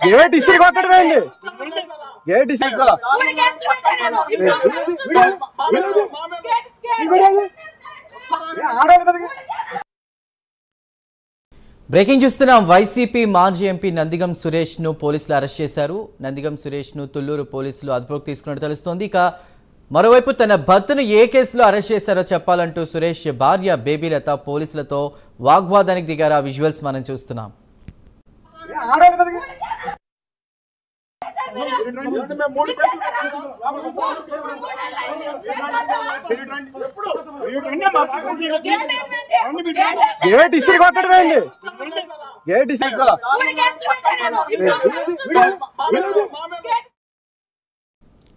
Gate ఇసిరి కొట్టడమేండి gate ఇసిరి breaking చూస్తున్నాం. వైసీపీ మాజీ ఎంపీ నందిగం సురేష్ ను పోలీసులు అరెస్ట్ చేశారు. నందిగం సురేష్ ను తుళ్లూరు పోలీసులు అదుపులోకి తీసుకున్నట్టు తెలుస్తోంది. ఇక మరోవైపు తన భర్తను ఏ కేసులో అరెస్ట్ చేశారో చెప్పాలంటూ సురేష్ భార్య బేబీలత పోలీసులతో వాగ్వాదానికి దిగారు. ఆ విజువల్స్ మనం చూస్తున్నాం. గేట్ ఇసిరి కొట్టడమేండి గేట్ ఇసిరి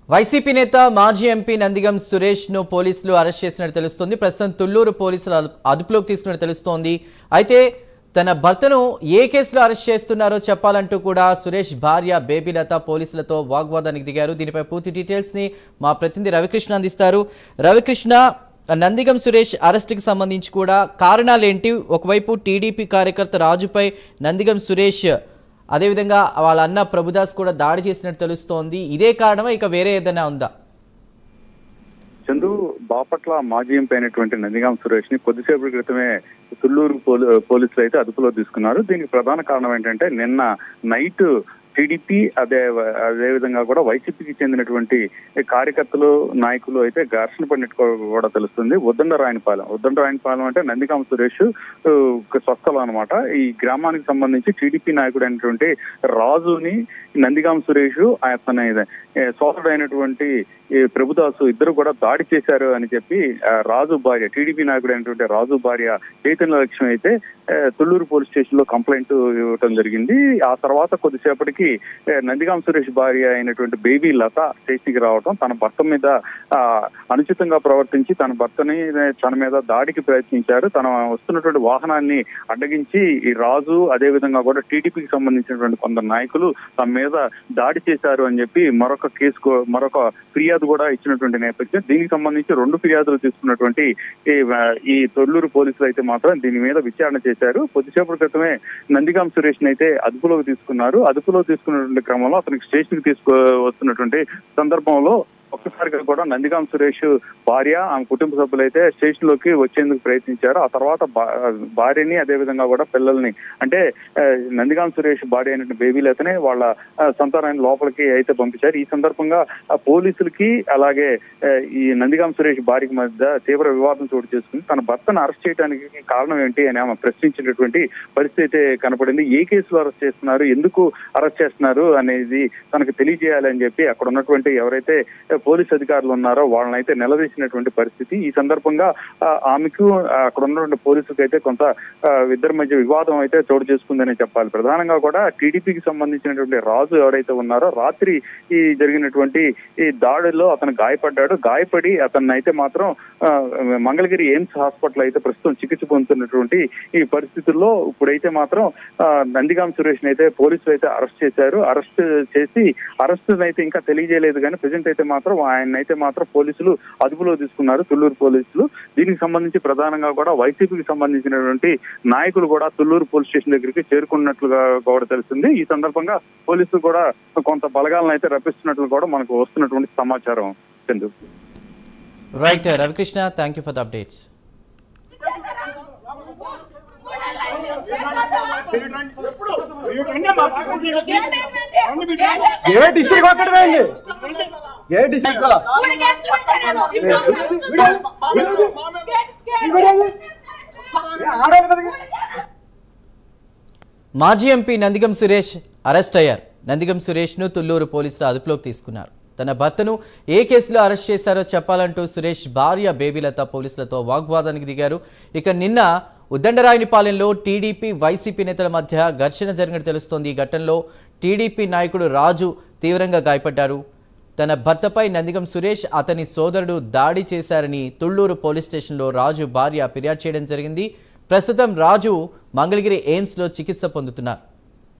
వైసీపీ నేత మాజీ ఎంపీ నందిగం సురేష్ ను పోలీసులు అరెస్ట్ చేసినట్టు తెలుస్తోంది. ప్రస్తుతం తుళ్లూరు పోలీసులు అదుపులోకి తీసుకున్నట్టు తెలుస్తోంది. అయితే తన భర్తను ఏ కేసులో అరెస్ట్ చేస్తున్నారో చెప్పాలంటూ కూడా సురేష్ భార్య బేబీలత పోలీసులతో వాగ్వాదానికి దిగారు. దీనిపై పూర్తి డీటెయిల్స్ ని మా ప్రతినిధి రవికృష్ణ అందిస్తారు. రవికృష్ణ, నందిగం సురేష్ అరెస్ట్కి సంబంధించి కూడా కారణాలేంటి? ఒకవైపు టీడీపీ కార్యకర్త రాజుపై నందిగం సురేష్ అదేవిధంగా వాళ్ళ అన్న ప్రభుదాస్ కూడా దాడి చేసినట్టు తెలుస్తోంది. ఇదే కారణమా, ఇక వేరే ఏదైనా ఉందా? చందు, బాపట్ల మాజీ ఎంపీ అయినటువంటి నందిగం సురేష్ ని కొద్దిసేపటి క్రితమే తుళ్లూరు పోలీసులు అయితే అదుపులో తీసుకున్నారు. దీనికి ప్రధాన కారణం ఏంటంటే నిన్న నైట్ టీడీపీ అదేవిధంగా కూడా వైసీపీకి చెందినటువంటి కార్యకర్తలు నాయకులు అయితే ఘర్షణ పడినట్టు కూడా తెలుస్తుంది. ఉద్దండరాయనిపాలెం అంటే నందిగం సురేష్ స్వస్థలం అనమాట. ఈ గ్రామానికి సంబంధించి టీడీపీ నాయకుడు అయినటువంటి రాజుని నందిగం సురేష్ అతని సోదరుడు అయినటువంటి ప్రభుదాసు ఇద్దరు కూడా దాడి చేశారు అని చెప్పి రాజు భార్య, టీడీపీ నాయకుడు అయినటువంటి రాజు భార్య చైతన్య లక్ష్మి అయితే తుళ్లూరు పోలీస్ స్టేషన్ లో కంప్లైంట్ ఇవ్వటం జరిగింది. ఆ తర్వాత కొద్దిసేపటికి నందిగం సురేష్ భార్య అయినటువంటి బేబీ లత స్టేషన్ కి రావటం, తన భర్త మీద అనుచితంగా ప్రవర్తించి తన మీద దాడికి ప్రయత్నించారు. తన వస్తున్నటువంటి వాహనాన్ని అడ్డగించి ఈ రాజు అదేవిధంగా కూడా టీడీపీకి సంబంధించినటువంటి కొందరు నాయకులు తమ మీద దాడి చేశారు అని చెప్పి మరొక ఫిర్యాదు కూడా ఇచ్చినటువంటి నేపథ్యం. దీనికి సంబంధించి 2 ఫిర్యాదులు తీసుకున్నటువంటి ఈ తొళ్లూరు పోలీసులు అయితే మాత్రం దీని మీద విచారణ చేశారు. కొద్దిసేపటి క్రితమే నందిగం సురేష్ ని అయితే అదుపులోకి తీసుకున్నారు. అదుపులో తీసుకున్నటువంటి క్రమంలో అతనికి స్టేషన్ కి వస్తున్నటువంటి సందర్భంలో ఒక్కసారిగా కూడా నందిగం సురేష్ భార్య, ఆమె కుటుంబ సభ్యులైతే స్టేషన్ లోకి వచ్చేందుకు ప్రయత్నించారు. ఆ తర్వాత భార్యని అదేవిధంగా కూడా పిల్లల్ని, అంటే నందిగం సురేష్ భార్య అయిన బేబీలతనే వాళ్ళ సంతానాన్ని లోపలికి అయితే పంపించారు. ఈ సందర్భంగా పోలీసులకి అలాగే ఈ నందిగం సురేష్ భార్యకి మధ్య తీవ్ర వివాదం చోటు చేసుకుని తన భర్తను అరెస్ట్ చేయడానికి కారణం ఏంటి అని ఆమె ప్రశ్నించినటువంటి పరిస్థితి అయితే కనపడింది. ఏ కేసులో అరెస్ట్ చేస్తున్నారు, ఎందుకు అరెస్ట్ చేస్తున్నారు అనేది తనకు తెలియజేయాలని చెప్పి అక్కడ ఉన్నటువంటి ఎవరైతే పోలీస్ అధికారులు ఉన్నారో వాళ్ళని అయితే నిలదీసినటువంటి పరిస్థితి. ఈ సందర్భంగా ఆమెకు అక్కడ ఉన్నటువంటి పోలీసులకు అయితే కొంత ఇద్దరి మధ్య వివాదం అయితే చోటు చేసుకుందని చెప్పాలి. ప్రధానంగా కూడా టీడీపీకి సంబంధించినటువంటి రాజు ఎవరైతే ఉన్నారో రాత్రి ఈ జరిగినటువంటి ఈ దాడిలో అతను గాయపడి అతన్ని అయితే మాత్రం మంగళగిరి ఎయిమ్స్ హాస్పిటల్ అయితే ప్రస్తుతం చికిత్స పొందుతున్నటువంటి ఈ పరిస్థితుల్లో ఇప్పుడైతే మాత్రం నందిగం సురేష్ ని అయితే పోలీసులు అయితే అరెస్ట్ చేశారు. అరెస్ట్ అయితే ఇంకా తెలియజేయలేదు కానీ ప్రెజెంట్ అయితే మాత్రం ఆయన అయితే మాత్రం పోలీసులు అదుపులో తీసుకున్నారు, తుళ్లూరు పోలీసులు. దీనికి సంబంధించి ప్రధానంగా కూడా వైసీపీకి సంబంధించినటువంటి నాయకులు కూడా తుళ్లూరు పోలీస్ స్టేషన్ దగ్గరికి చేరుకున్నట్లుగా కూడా తెలుస్తుంది. ఈ సందర్భంగా పోలీసులు కూడా కొంత బలగాలను అయితే రప్పిస్తున్నట్లు కూడా మనకు వస్తున్నటువంటి సమాచారం. Chandu, right Ravikrishna, thank you for the updates. Gate ఇసిరి కొట్టడమేండి గేట్ ఇసిరి మాజీ ఎంపీ నందిగం సురేష్ అరెస్ట్ అయ్యారు. నందిగం సురేష్ ను తుళ్లూరు పోలీసులు అదుపులోకి తీసుకున్నారు. తన భర్తను ఏ కేసులో అరెస్ట్ చేశారో చెప్పాలంటూ సురేష్ భార్య బేబీలత పోలీసులతో వాగ్వాదానికి దిగారు. ఇక నిన్న ఉద్దండరాయనిపాలెంలో టీడీపీ వైసీపీ నేతల మధ్య ఘర్షణ జరిగినట్టు తెలుస్తోంది. ఈ ఘటనలో టీడీపీ నాయకుడు రాజు తీవ్రంగా గాయపడ్డారు. తన భర్తపై నందిగం సురేష్ అతని సోదరుడు దాడి చేశారని తుళ్లూరు పోలీస్ స్టేషన్లో రాజు భార్య ఫిర్యాదు చేయడం జరిగింది. ప్రస్తుతం రాజు మంగళగిరి ఎయిమ్స్లో చికిత్స పొందుతున్నారు.